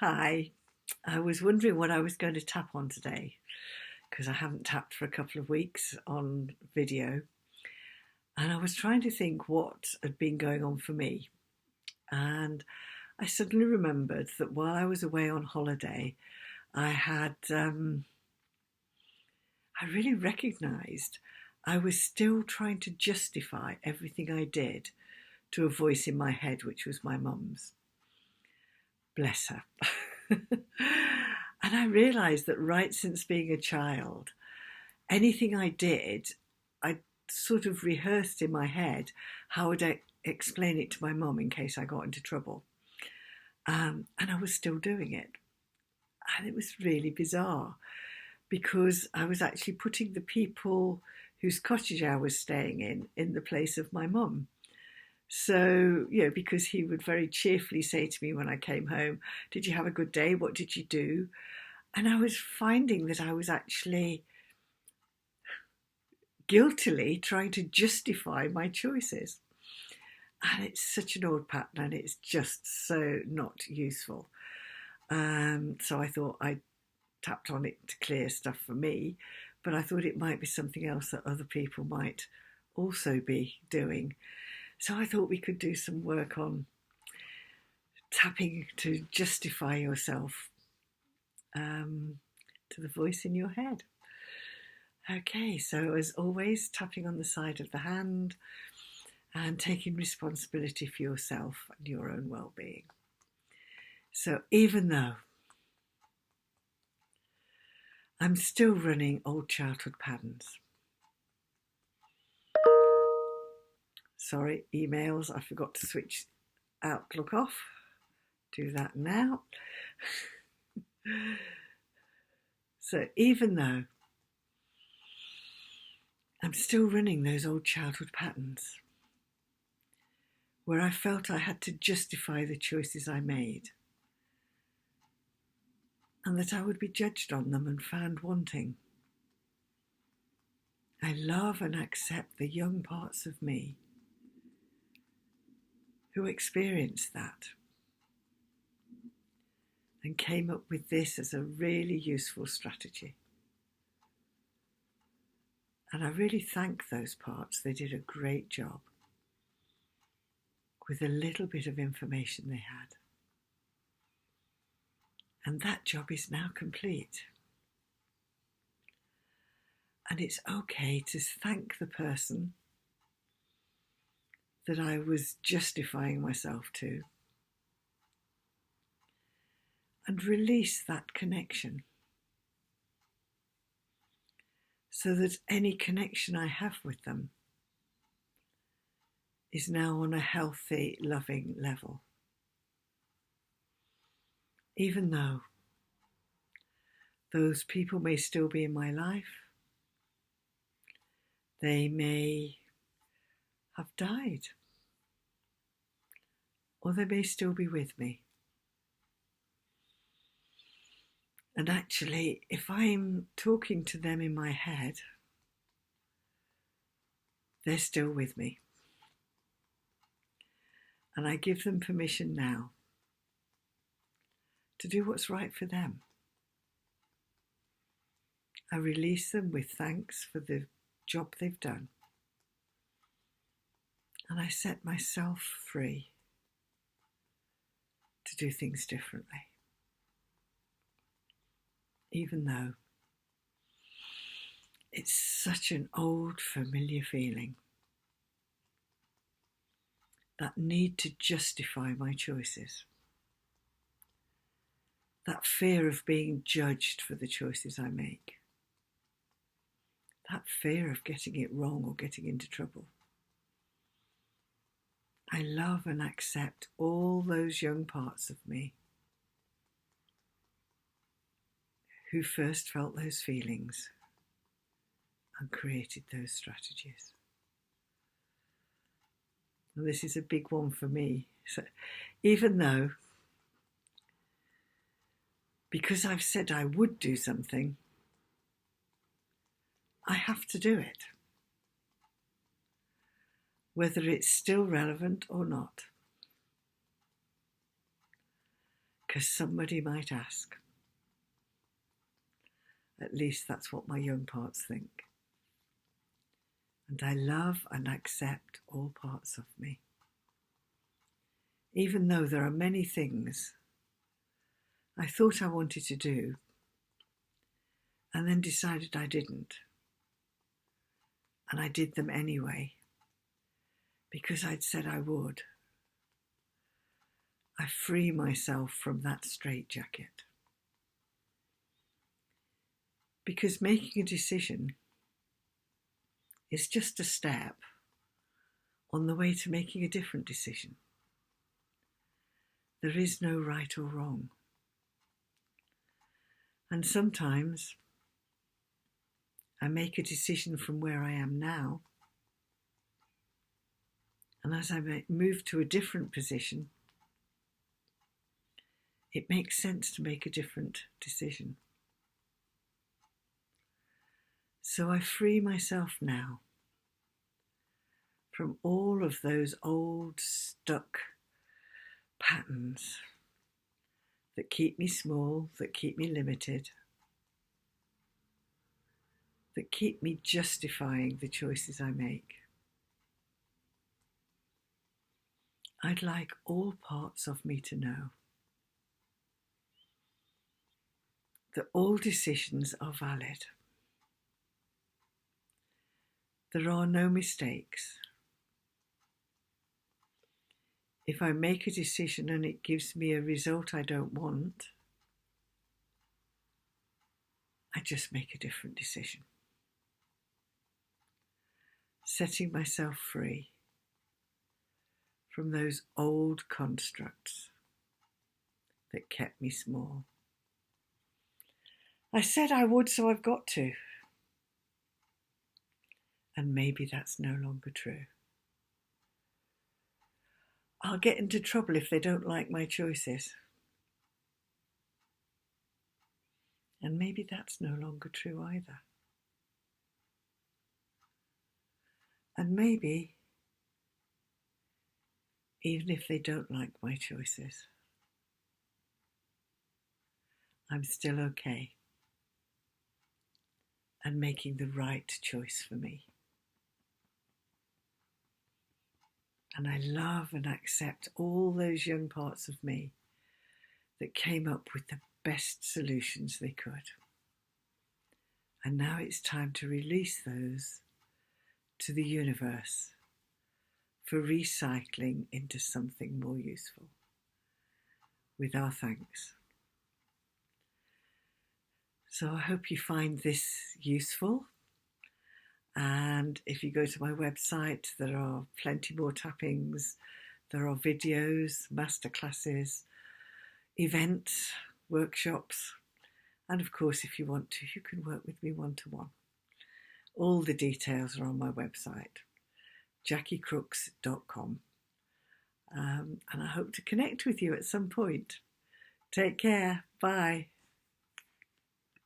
Hi, I was wondering what I was going to tap on today because I haven't tapped for a couple of weeks on video. And I was trying to think what had been going on for me. And I suddenly remembered that while I was away on holiday, I I really recognized I was still trying to justify everything I did to a voice in my head, which was my mum's. Bless her. And I realised that right since being a child, anything I did, I sort of rehearsed in my head how would I explain it to my mum in case I got into trouble. And I was still doing it. And it was really bizarre because I was actually putting the people whose cottage I was staying in the place of my mum. So, because he would very cheerfully say to me when I came home, "Did you have a good day? What did you do?" And I was finding that I was actually guiltily trying to justify my choices. And it's such an old pattern and it's just so not useful. So I thought I tapped on it to clear stuff for me, but I thought it might be something else that other people might also be doing. So I thought we could do some work on tapping to justify yourself to the voice in your head. Okay, so as always, tapping on the side of the hand and taking responsibility for yourself and your own well-being. So even though I'm still running old childhood patterns, sorry, emails, I forgot to switch Outlook off. Do that now. So even though I'm still running those old childhood patterns where I felt I had to justify the choices I made and that I would be judged on them and found wanting, I love and accept the young parts of me who experienced that and came up with this as a really useful strategy. And I really thank those parts. They did a great job with a little bit of information they had. And that job is now complete. And it's okay to thank the person that I was justifying myself to and release that connection so that any connection I have with them is now on a healthy, loving level. Even though those people may still be in my life, they may have died, or they may still be with me. And actually, if I'm talking to them in my head, they're still with me. And I give them permission now to do what's right for them. I release them with thanks for the job they've done. And I set myself free to do things differently. Even though it's such an old, familiar feeling. That need to justify my choices. That fear of being judged for the choices I make. That fear of getting it wrong or getting into trouble. I love and accept all those young parts of me who first felt those feelings and created those strategies. And this is a big one for me. So even though, because I've said I would do something, I have to do it, whether it's still relevant or not. because somebody might ask. At least that's what my young parts think. And I love and accept all parts of me. Even though there are many things I thought I wanted to do and then decided I didn't. And I did them anyway because I'd said I would. I free myself from that straitjacket. Because making a decision is just a step on the way to making a different decision. There is no right or wrong. And sometimes I make a decision from where I am now, and as I move to a different position, it makes sense to make a different decision. So I free myself now from all of those old stuck patterns that keep me small, that keep me limited, that keep me justifying the choices I make. I'd like all parts of me to know that all decisions are valid. There are no mistakes. If I make a decision and it gives me a result I don't want, I just make a different decision. Setting myself free from those old constructs that kept me small. I said I would, so I've got to. And maybe that's no longer true. I'll get into trouble if they don't like my choices. And maybe that's no longer true either. And maybe, even if they don't like my choices, I'm still okay and making the right choice for me. And I love and accept all those young parts of me that came up with the best solutions they could. And now it's time to release those to the universe for recycling into something more useful. With our thanks. So I hope you find this useful. And if you go to my website, there are plenty more tappings. There are videos, masterclasses, events, workshops. And of course, if you want to, you can work with me one-to-one. All the details are on my website, JacqiCrooks.com. And I hope to connect with you at some point. Take care. Bye.